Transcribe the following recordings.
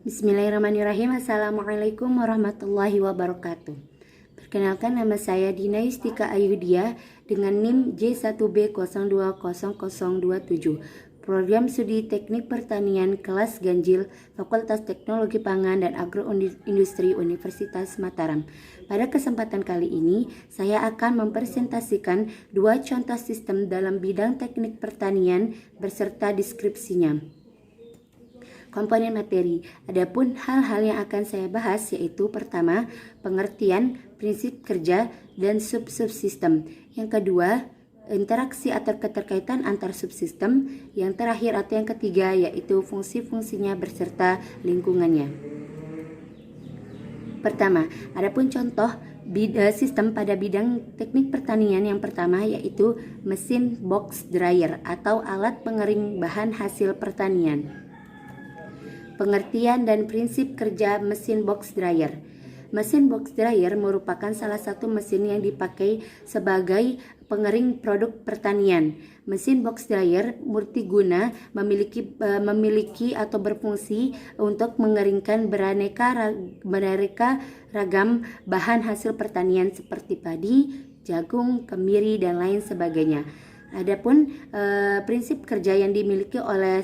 Bismillahirrahmanirrahim. Assalamualaikum warahmatullahi wabarakatuh. Perkenalkan, nama saya Dina Yustika Ayudia dengan NIM J1B020027. Program Studi Teknik Pertanian kelas ganjil Fakultas Teknologi Pangan dan Agroindustri Universitas Mataram. Pada kesempatan kali ini, saya akan mempresentasikan dua contoh sistem dalam bidang teknik pertanian beserta deskripsinya. Komponen materi. Adapun hal-hal yang akan saya bahas yaitu pertama, pengertian, prinsip kerja, dan subsistem. Yang kedua, interaksi atau keterkaitan antar subsistem. Yang terakhir atau yang ketiga yaitu fungsi-fungsinya beserta lingkungannya. Pertama, adapun contoh sistem pada bidang teknik pertanian yang pertama yaitu mesin box dryer atau alat pengering bahan hasil pertanian. Pengertian dan prinsip kerja mesin box dryer. Mesin box dryer merupakan salah satu mesin yang dipakai sebagai pengering produk pertanian. Mesin box dryer multiguna memiliki atau berfungsi untuk mengeringkan beraneka ragam bahan hasil pertanian seperti padi, jagung, kemiri, dan lain sebagainya. Adapun prinsip kerja yang dimiliki oleh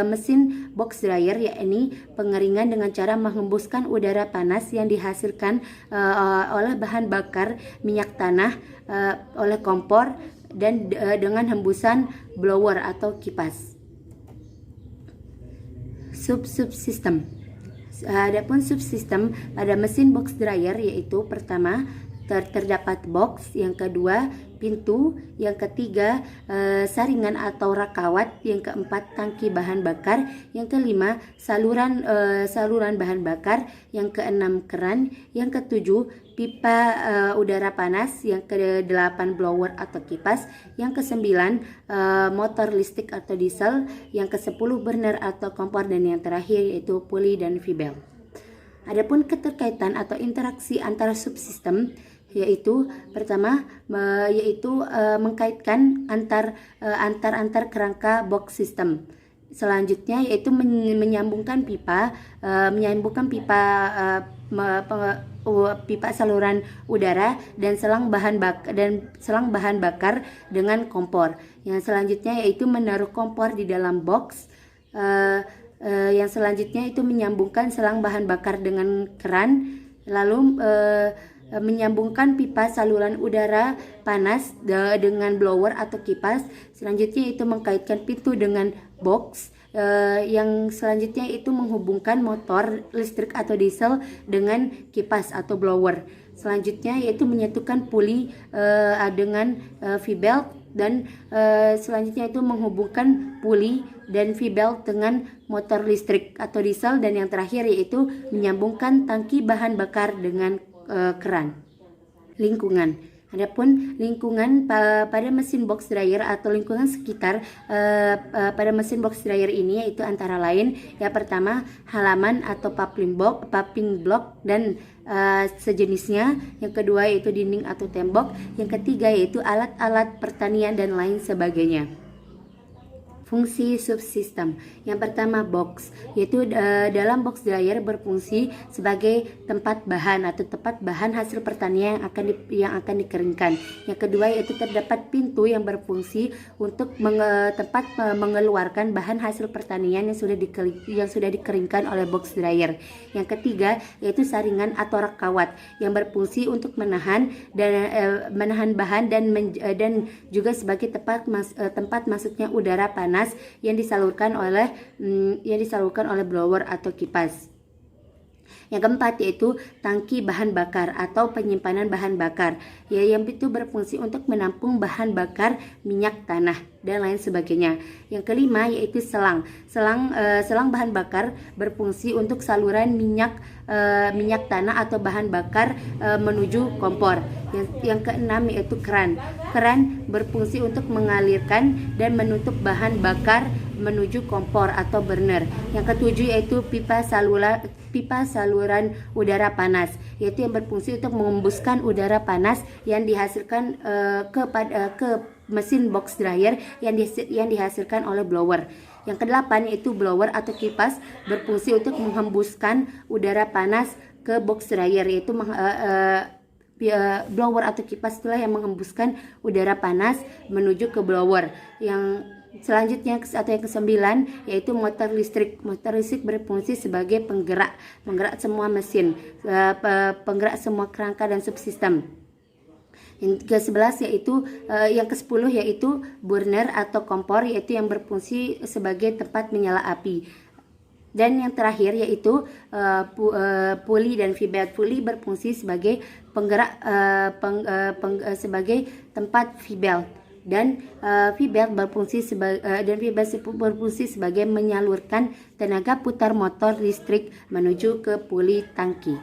mesin box dryer yakni pengeringan dengan cara menghembuskan udara panas yang dihasilkan oleh bahan bakar minyak tanah oleh kompor dan dengan hembusan blower atau kipas. Subsistem. Adapun subsistem pada mesin box dryer yaitu pertama, terdapat box, yang kedua pintu, yang ketiga saringan atau rakawat, yang keempat tangki bahan bakar, yang kelima saluran bahan bakar, yang keenam keran, yang ketujuh pipa udara panas, yang kedelapan blower atau kipas, yang kesembilan motor listrik atau diesel, yang kesepuluh burner atau kompor, dan yang terakhir yaitu puli dan V-belt. Adapun keterkaitan atau interaksi antara subsistem yaitu pertama mengkaitkan antar kerangka box system. Selanjutnya yaitu menyambungkan pipa saluran udara dan selang bahan bakar dengan kompor. Yang selanjutnya yaitu menaruh kompor di dalam box. Yang selanjutnya itu menyambungkan selang bahan bakar dengan keran, lalu menyambungkan pipa saluran udara panas dengan blower atau kipas. Selanjutnya itu mengkaitkan pintu dengan box. Yang selanjutnya itu menghubungkan motor listrik atau diesel dengan kipas atau blower. Selanjutnya yaitu menyatukan puli dengan V-belt, dan selanjutnya itu menghubungkan puli dan V-belt dengan motor listrik atau diesel, dan yang terakhir yaitu menyambungkan tangki bahan bakar dengan keran. Lingkungan. Adapun lingkungan pada mesin box dryer atau lingkungan sekitar pada mesin box dryer ini yaitu antara lain yang pertama halaman atau paving block dan sejenisnya, yang kedua yaitu dinding atau tembok, yang ketiga yaitu alat-alat pertanian dan lain sebagainya. Fungsi subsistem. Yang pertama box, yaitu dalam box dryer berfungsi sebagai tempat bahan hasil pertanian yang akan dikeringkan. Yang kedua yaitu terdapat pintu yang berfungsi untuk tempat mengeluarkan bahan hasil pertanian yang sudah dikeringkan oleh box dryer. Yang ketiga yaitu saringan atau rakawat yang berfungsi untuk menahan bahan dan juga sebagai tempat masuknya udara panas yang disalurkan oleh blower atau kipas. Yang keempat yaitu tangki bahan bakar atau penyimpanan bahan bakar, yang itu berfungsi untuk menampung bahan bakar minyak tanah dan lain sebagainya. Yang kelima yaitu selang bahan bakar berfungsi untuk saluran minyak tanah atau bahan bakar menuju kompor. Yang keenam yaitu keran berfungsi untuk mengalirkan dan menutup bahan bakar menuju kompor atau burner. Yang ketujuh yaitu pipa saluran udara panas, yaitu yang berfungsi untuk mengembuskan udara panas yang dihasilkan ke mesin box dryer yang dihasilkan oleh blower. Yang kedelapan yaitu blower atau kipas berfungsi untuk menghembuskan udara panas ke box dryer, yaitu blower atau kipas itulah yang menghembuskan udara panas menuju ke blower. Yang selanjutnya atau yang kesembilan yaitu motor listrik. Motor listrik berfungsi sebagai penggerak semua mesin, penggerak semua kerangka dan subsistem. Yang ke-11 yaitu yang ke-10 yaitu burner atau kompor, yaitu yang berfungsi sebagai tempat menyala api. Dan yang terakhir yaitu puli dan V-belt. Puli berfungsi sebagai penggerak sebagai tempat V-belt, dan V-belt berfungsi sebagai menyalurkan tenaga putar motor listrik menuju ke puli tangki.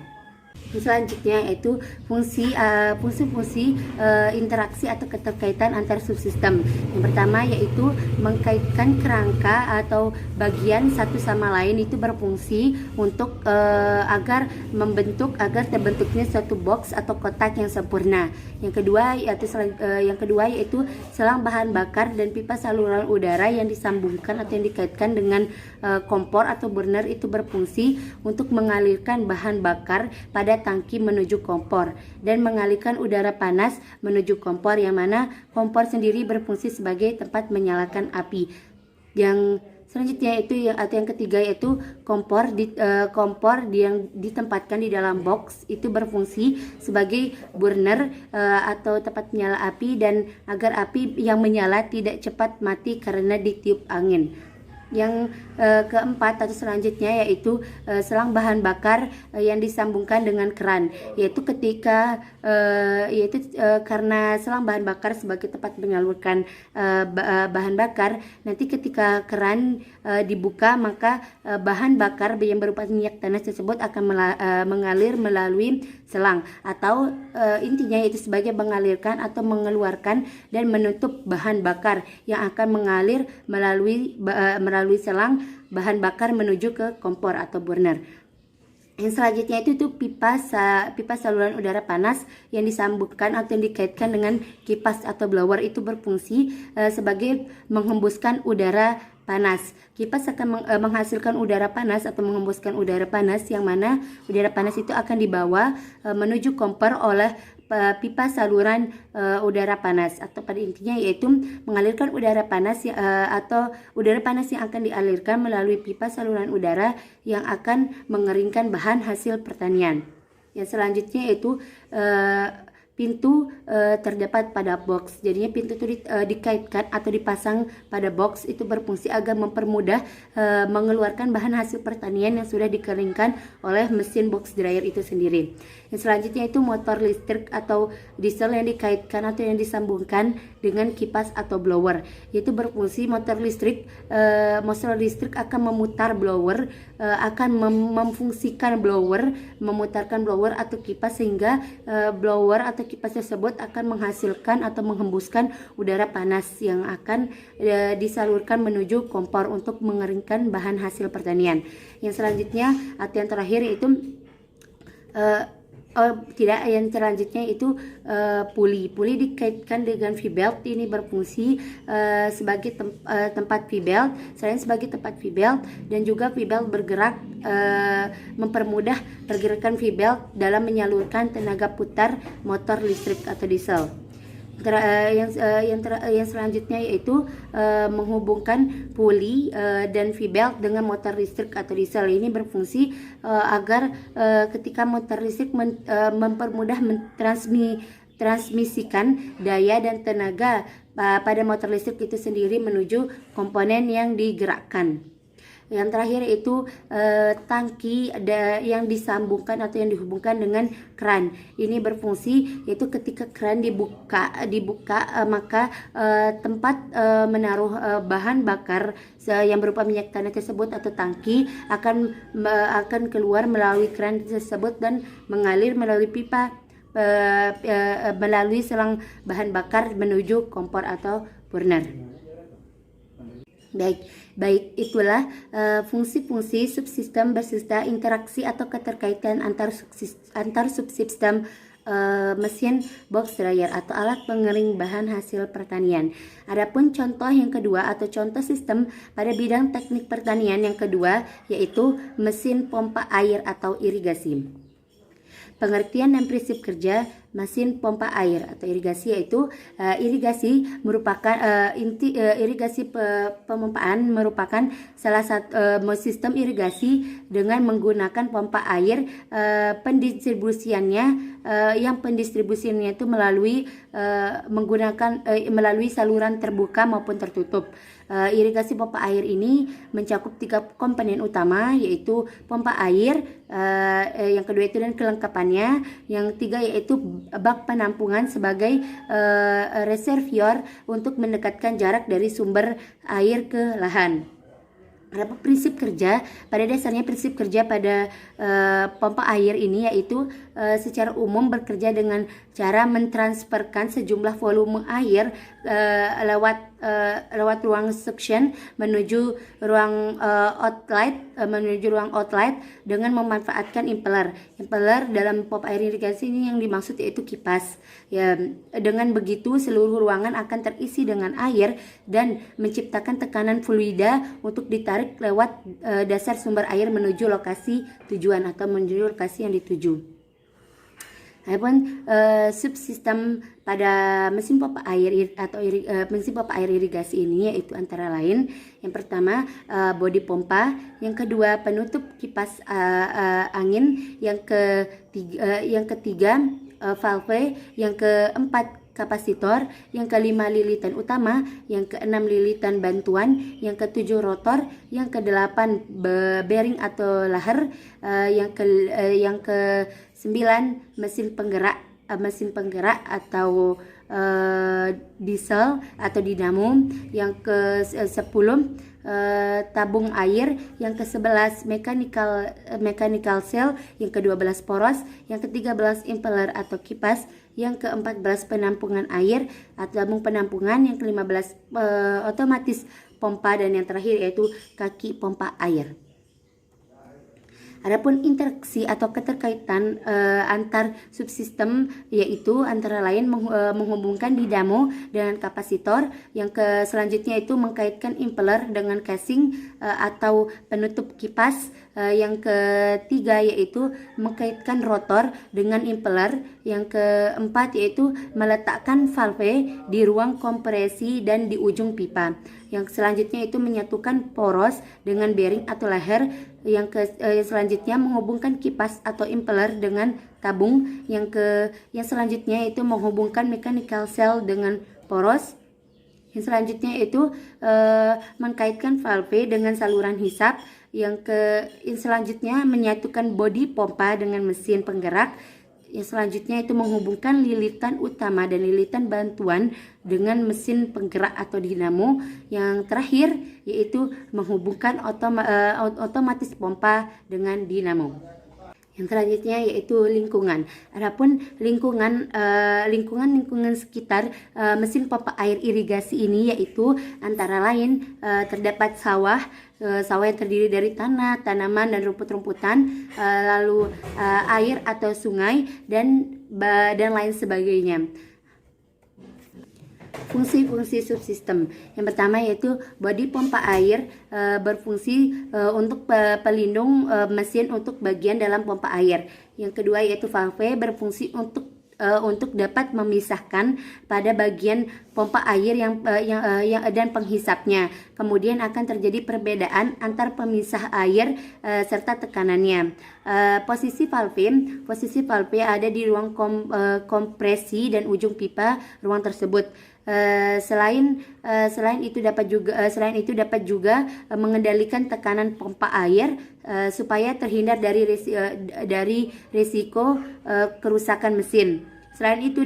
Selanjutnya yaitu fungsi-fungsi interaksi atau keterkaitan antar subsistem. Yang pertama yaitu mengkaitkan kerangka atau bagian satu sama lain, itu berfungsi untuk agar terbentuknya suatu box atau kotak yang sempurna. Yang kedua yaitu selang bahan bakar dan pipa saluran udara yang disambungkan atau yang dikaitkan dengan kompor atau burner, itu berfungsi untuk mengalirkan bahan bakar pada tangki menuju kompor dan mengalirkan udara panas menuju kompor, yang mana kompor sendiri berfungsi sebagai tempat menyalakan api. Yang selanjutnya yang ketiga yaitu kompor yang ditempatkan di dalam box, itu berfungsi sebagai burner atau tempat menyala api, dan agar api yang menyala tidak cepat mati karena ditiup angin. Yang keempat atau selanjutnya yaitu selang bahan bakar yang disambungkan dengan keran, yaitu karena selang bahan bakar sebagai tempat menyalurkan bahan bakar, nanti ketika keran dibuka, maka bahan bakar yang berupa minyak tanah tersebut akan mengalir melalui selang, atau intinya yaitu sebagai mengalirkan atau mengeluarkan dan menutup bahan bakar yang akan mengalir melalui selang bahan bakar menuju ke kompor atau burner. Yang selanjutnya itu pipa saluran udara panas yang disambungkan atau yang dikaitkan dengan kipas atau blower, itu berfungsi sebagai menghembuskan udara panas. Kipas akan menghasilkan udara panas atau menghembuskan udara panas, yang mana udara panas itu akan dibawa menuju kompor oleh pipa saluran udara panas, atau pada intinya yaitu mengalirkan udara panas atau udara panas yang akan dialirkan melalui pipa saluran udara yang akan mengeringkan bahan hasil pertanian. Yang selanjutnya yaitu pintu terdapat pada box. Jadinya pintu itu dikaitkan atau dipasang pada box, itu berfungsi agar mempermudah mengeluarkan bahan hasil pertanian yang sudah dikeringkan oleh mesin box dryer itu sendiri. Yang selanjutnya itu motor listrik atau diesel yang dikaitkan atau yang disambungkan dengan kipas atau blower, yaitu berfungsi motor listrik akan memutar blower, akan memfungsikan blower, memutarkan blower atau kipas, sehingga blower atau kipas tersebut akan menghasilkan atau menghembuskan udara panas yang akan disalurkan menuju kompor untuk mengeringkan bahan hasil pertanian. Yang selanjutnya atau yang terakhir yaitu yang selanjutnya itu puli dikaitkan dengan V-belt. Ini berfungsi sebagai tempat V-belt, selain sebagai tempat V-belt, dan juga V-belt bergerak mempermudah pergerakan V-belt dalam menyalurkan tenaga putar motor listrik atau diesel. Yang selanjutnya yaitu menghubungkan puli dan V-belt dengan motor listrik atau diesel. Ini berfungsi agar ketika motor listrik mempermudah transmisikan daya dan tenaga pada motor listrik itu sendiri menuju komponen yang digerakkan. Yang terakhir itu tangki yang disambungkan atau yang dihubungkan dengan keran. Ini berfungsi yaitu ketika keran dibuka maka tempat menaruh bahan bakar yang berupa minyak tanah tersebut atau tangki akan keluar melalui keran tersebut dan mengalir melalui pipa melalui selang bahan bakar menuju kompor atau burner. Baik, itulah fungsi-fungsi subsistem berserta interaksi atau keterkaitan antar subsistem mesin box dryer atau alat pengering bahan hasil pertanian. Adapun contoh yang kedua atau contoh sistem pada bidang teknik pertanian yang kedua yaitu mesin pompa air atau irigasi. Pengertian dan prinsip kerja mesin pompa air atau irigasi yaitu irigasi merupakan pemompaan merupakan salah satu sistem irigasi dengan menggunakan pompa air yang pendistribusiannya itu melalui saluran terbuka maupun tertutup. Irigasi pompa air ini mencakup 3 komponen utama yaitu pompa air, yang kedua itu dan kelengkapannya, yang ketiga yaitu bak penampungan sebagai reservoir untuk mendekatkan jarak dari sumber air ke lahan. Ada prinsip kerja, pada dasarnya prinsip kerja pada pompa air ini yaitu secara umum bekerja dengan cara mentransferkan sejumlah volume air lewat ruang suction menuju ruang outlet dengan memanfaatkan impeller. Impeller dalam pompa air irigasi ini yang dimaksud yaitu kipas. Ya, dengan begitu seluruh ruangan akan terisi dengan air dan menciptakan tekanan fluida untuk ditarik lewat dasar sumber air menuju lokasi tujuan atau menuju lokasi yang dituju. Adapun subsistem pada mesin pompa air atau mesin pompa air irigasi ini yaitu antara lain yang pertama bodi pompa, yang kedua penutup kipas angin, yang ketiga valve, yang keempat kapasitor, yang kelima lilitan utama, yang keenam lilitan bantuan, yang ketujuh rotor, yang kedelapan bearing atau laher, yang kesembilan mesin penggerak atau diesel atau dinamo, yang ke-10 tabung air, yang ke-11 mechanical cell, yang ke-12 poros, yang ke-13 impeller atau kipas, yang ke-14 penampungan air atau tabung penampungan, yang ke-15 otomatis pompa, dan yang terakhir yaitu kaki pompa air. Adapun interaksi atau keterkaitan antar subsistem yaitu antara lain menghubungkan dinamo dengan kapasitor, yang selanjutnya itu mengkaitkan impeller dengan casing atau penutup kipas, yang ketiga yaitu mengkaitkan rotor dengan impeller, yang keempat yaitu meletakkan valve di ruang kompresi dan di ujung pipa, yang selanjutnya itu menyatukan poros dengan bearing atau leher, yang selanjutnya menghubungkan kipas atau impeller dengan tabung, yang selanjutnya itu menghubungkan mechanical cell dengan poros, yang selanjutnya itu mengkaitkan valve dengan saluran hisap, yang selanjutnya menyatukan bodi pompa dengan mesin penggerak, yang selanjutnya itu menghubungkan lilitan utama dan lilitan bantuan dengan mesin penggerak atau dinamo, yang terakhir yaitu menghubungkan otomatis pompa dengan dinamo. Yang selanjutnya yaitu lingkungan. Adapun lingkungan sekitar mesin pompa air irigasi ini yaitu antara lain terdapat sawah yang terdiri dari tanah, tanaman dan rumput-rumputan, lalu air atau sungai dan lain sebagainya. Fungsi-fungsi subsistem. Yang pertama yaitu bodi pompa air berfungsi untuk pelindung mesin untuk bagian dalam pompa air. Yang kedua yaitu valve berfungsi untuk dapat memisahkan pada bagian pompa air yang dan penghisapnya. Kemudian akan terjadi perbedaan antar pemisah air serta tekanannya. Posisi valve ada di ruang kompresi dan ujung pipa ruang tersebut. Selain itu dapat juga mengendalikan tekanan pompa air supaya terhindar dari risiko kerusakan mesin. Selain itu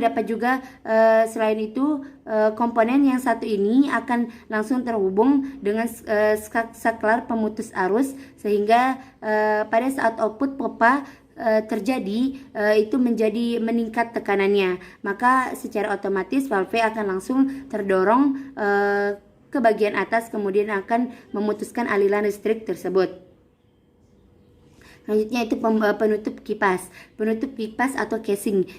komponen yang satu ini akan langsung terhubung dengan saklar pemutus arus, sehingga pada saat output pompa terjadi itu meningkat tekanannya, maka secara otomatis valve akan langsung terdorong ke bagian atas, kemudian akan memutuskan aliran listrik tersebut. Selanjutnya itu penutup kipas. Penutup kipas atau casing.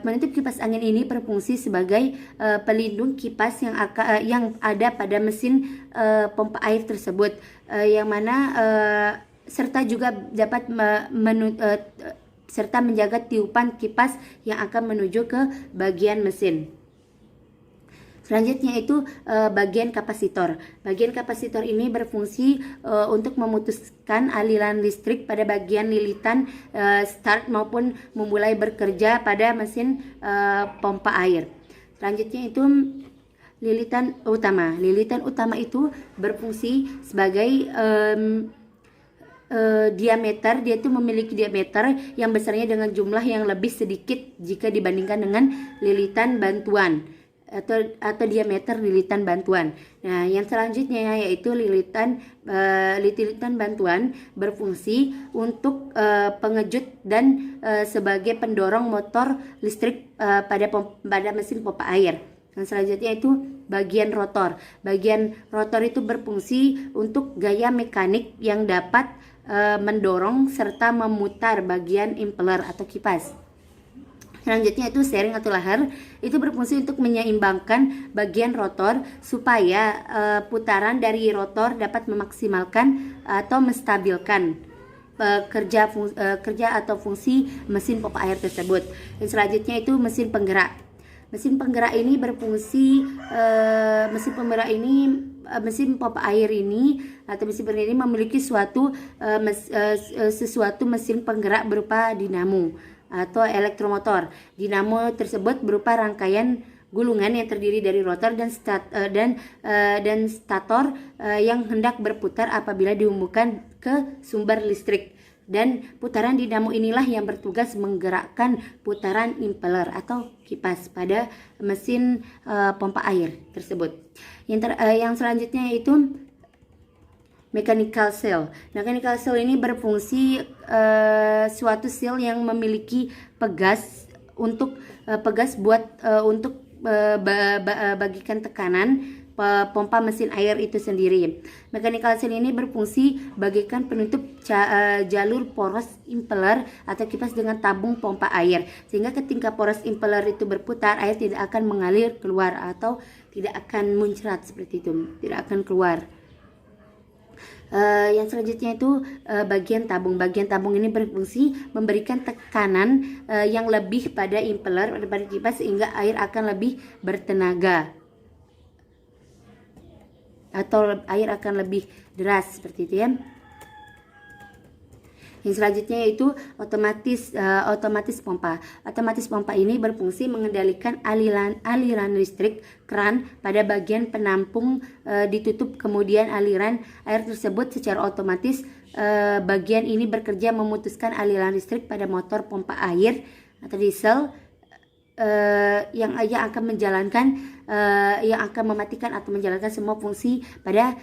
Penutup kipas angin ini berfungsi sebagai pelindung kipas yang ada pada mesin pompa air tersebut, yang mana serta juga dapat serta menjaga tiupan kipas yang akan menuju ke bagian mesin. Selanjutnya itu bagian kapasitor. Bagian kapasitor ini berfungsi untuk memutuskan aliran listrik pada bagian lilitan start maupun memulai bekerja pada mesin pompa air. Selanjutnya itu lilitan utama. Lilitan utama itu berfungsi sebagai diameter. Dia itu memiliki diameter yang besarnya dengan jumlah yang lebih sedikit jika dibandingkan dengan lilitan bantuan atau diameter lilitan bantuan. Nah, yang selanjutnya yaitu lilitan bantuan berfungsi untuk pengejut dan sebagai pendorong motor listrik pada mesin pompa air. Yang selanjutnya itu bagian rotor. Bagian rotor itu berfungsi untuk gaya mekanik yang dapat mendorong serta memutar bagian impeller atau kipas. Selanjutnya itu steering atau leher, itu berfungsi untuk menyeimbangkan bagian rotor supaya putaran dari rotor dapat memaksimalkan atau menstabilkan kerja atau fungsi mesin pompa air tersebut. Yang selanjutnya itu mesin penggerak. Mesin penggerak ini berfungsi mesin pompa air ini atau mesin penggerak ini memiliki sesuatu mesin penggerak berupa dinamo atau elektromotor. Dinamo tersebut berupa rangkaian gulungan yang terdiri dari rotor dan stator yang hendak berputar apabila dihubungkan ke sumber listrik. Dan putaran dinamo inilah yang bertugas menggerakkan putaran impeller atau kipas pada mesin pompa air tersebut. Yang selanjutnya itu mechanical cell. Mechanical cell ini berfungsi suatu sel yang memiliki pegas untuk bagikan tekanan pompa mesin air itu sendiri. Mechanical cell ini berfungsi bagaikan penutup jalur poros impeller atau kipas dengan tabung pompa air, sehingga ketika poros impeller itu berputar, air tidak akan mengalir keluar atau tidak akan muncrat seperti itu, tidak akan keluar. Yang selanjutnya itu bagian tabung. Bagian tabung ini berfungsi memberikan tekanan yang lebih pada impeller daripada kipas sehingga air akan lebih bertenaga atau air akan lebih deras seperti itu ya. Yang selanjutnya yaitu otomatis pompa. Otomatis pompa ini berfungsi mengendalikan aliran listrik keran pada bagian penampung ditutup, kemudian aliran air tersebut secara otomatis bagian ini bekerja memutuskan aliran listrik pada motor pompa air atau diesel yang akan mematikan atau menjalankan semua fungsi pada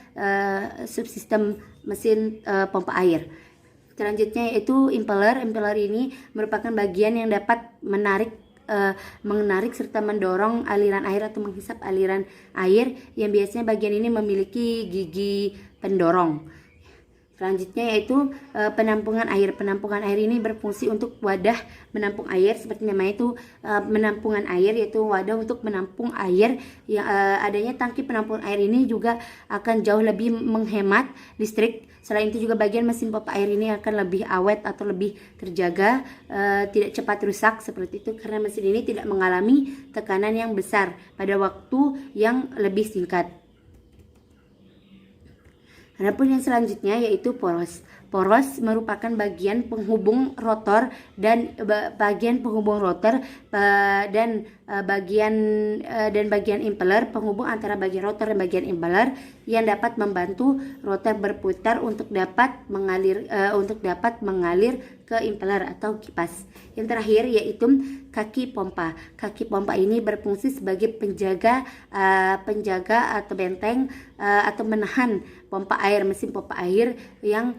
subsistem mesin pompa air. Selanjutnya yaitu impeller. Impeller ini merupakan bagian yang dapat menarik serta mendorong aliran air atau menghisap aliran air, yang biasanya bagian ini memiliki gigi pendorong. Selanjutnya yaitu penampungan air. Penampungan air ini berfungsi untuk wadah menampung air, seperti namanya itu penampungan air, yaitu wadah untuk menampung air. Yang adanya tangki penampung air ini juga akan jauh lebih menghemat listrik. Selain itu juga bagian mesin pompa air ini akan lebih awet atau lebih terjaga, tidak cepat rusak seperti itu, karena mesin ini tidak mengalami tekanan yang besar pada waktu yang lebih singkat. Adapun yang selanjutnya yaitu poros. Poros merupakan bagian penghubung rotor dan bagian bagian impeller, penghubung antara bagian rotor dan bagian impeller yang dapat membantu rotor berputar untuk dapat mengalir ke impeller atau kipas. Yang terakhir yaitu kaki pompa. Kaki pompa ini berfungsi sebagai penjaga atau benteng atau menahan pompa air, mesin pompa air yang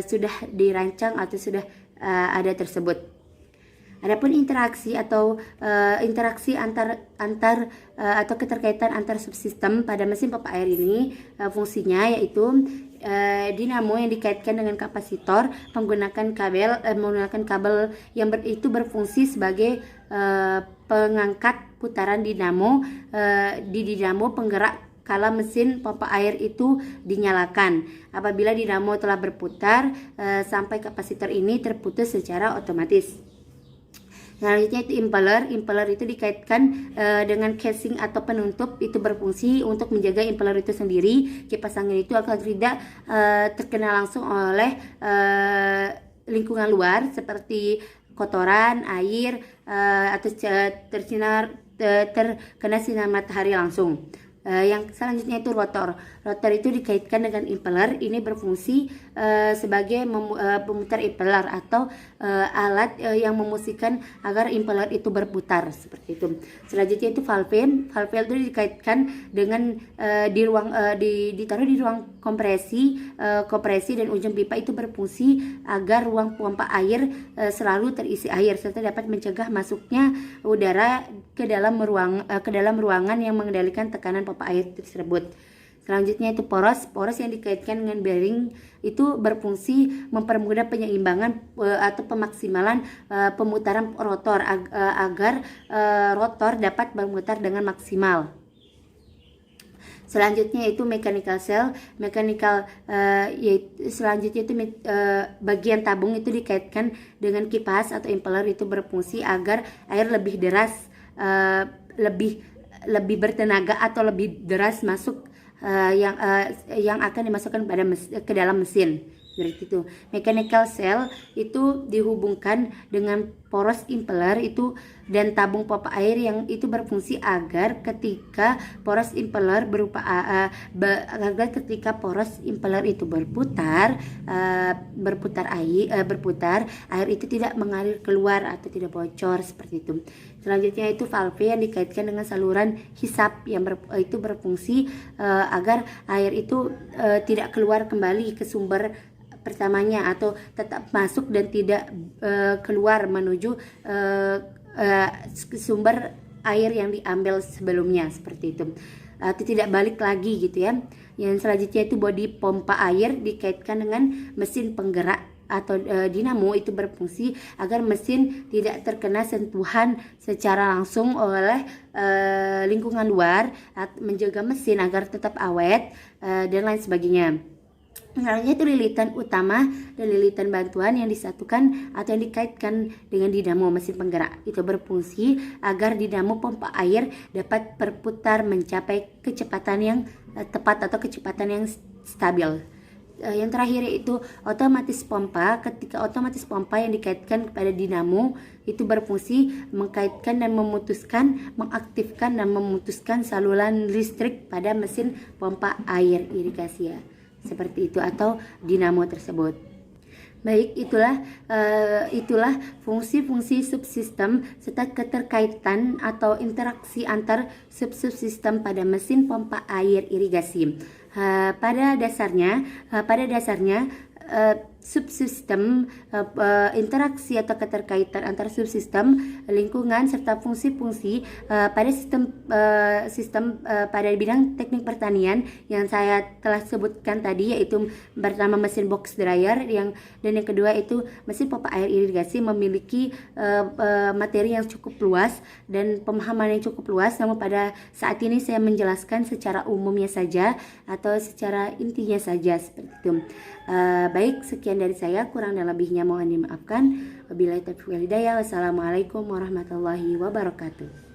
sudah dirancang atau sudah ada tersebut. Adapun interaksi atau interaksi atau keterkaitan antar subsistem pada mesin pompa air ini fungsinya yaitu dinamo yang dikaitkan dengan kapasitor menggunakan kabel yang itu berfungsi sebagai pengangkat putaran dinamo di dinamo penggerak kala mesin pompa air itu dinyalakan. Apabila dinamo telah berputar sampai kapasitor ini terputus secara otomatis. Selanjutnya itu impeller. Impeller itu dikaitkan dengan casing atau penutup, itu berfungsi untuk menjaga impeller itu sendiri. Kipas angin itu agar tidak terkena langsung oleh lingkungan luar seperti kotoran, air atau terkena sinar matahari langsung. Yang selanjutnya itu rotor. Rotor itu dikaitkan dengan impeller. Ini berfungsi sebagai pemutar impeller atau alat yang memusikan agar impeller itu berputar seperti itu. Selanjutnya itu valve. Valve itu dikaitkan dengan ditaruh di ruang kompresi dan ujung pipa itu berfungsi agar ruang pompa air selalu terisi air serta dapat mencegah masuknya udara ke dalam ruangan yang mengendalikan tekanan pompa air tersebut. Selanjutnya itu poros yang dikaitkan dengan bearing itu berfungsi mempermudah penyeimbangan atau pemaksimalan pemutaran rotor agar rotor dapat berputar dengan maksimal. Selanjutnya itu mechanical cell. Selanjutnya itu bagian tabung itu dikaitkan dengan kipas atau impeller, itu berfungsi agar air lebih deras, lebih bertenaga atau lebih deras masuk yang akan dimasukkan ke dalam mesin. Seperti itu. Mechanical cell itu dihubungkan dengan poros impeller itu dan tabung pompa air yang itu berfungsi agar ketika poros impeller itu berputar air itu tidak mengalir keluar atau tidak bocor seperti itu. Selanjutnya itu valve yang dikaitkan dengan saluran hisap yang itu berfungsi agar air itu tidak keluar kembali ke sumber pertamanya atau tetap masuk dan tidak keluar menuju sumber air yang diambil sebelumnya seperti itu, atau tidak balik lagi gitu ya. Yang selanjutnya itu bodi pompa air dikaitkan dengan mesin penggerak atau dinamo, itu berfungsi agar mesin tidak terkena sentuhan secara langsung oleh lingkungan luar, menjaga mesin agar tetap awet dan lain sebagainya. Selanjutnya itu lilitan utama dan lilitan bantuan yang disatukan atau yang dikaitkan dengan dinamo mesin penggerak, itu berfungsi agar dinamo pompa air dapat berputar mencapai kecepatan yang tepat atau kecepatan yang stabil. Yang terakhir itu otomatis pompa. Ketika otomatis pompa yang dikaitkan kepada dinamo itu berfungsi mengkaitkan dan mengaktifkan dan memutuskan saluran listrik pada mesin pompa air irigasi ya. Seperti itu atau dinamo tersebut. Baik, itulah fungsi-fungsi subsistem serta keterkaitan atau interaksi antar subsistem pada mesin pompa air irigasi. Pada dasarnya subsistem, interaksi atau keterkaitan antar subsistem, lingkungan serta fungsi-fungsi pada sistem pada bidang teknik pertanian yang saya telah sebutkan tadi, yaitu pertama mesin box dryer dan yang kedua itu mesin pompa air irigasi, memiliki materi yang cukup luas dan pemahaman yang cukup luas. Namun pada saat ini saya menjelaskan secara umumnya saja atau secara intinya saja seperti itu. Baik, sekian dari saya, kurang dan lebihnya mohon dimaafkan. Wabillahi taufiq wal hidayah. Wassalamualaikum warahmatullahi wabarakatuh.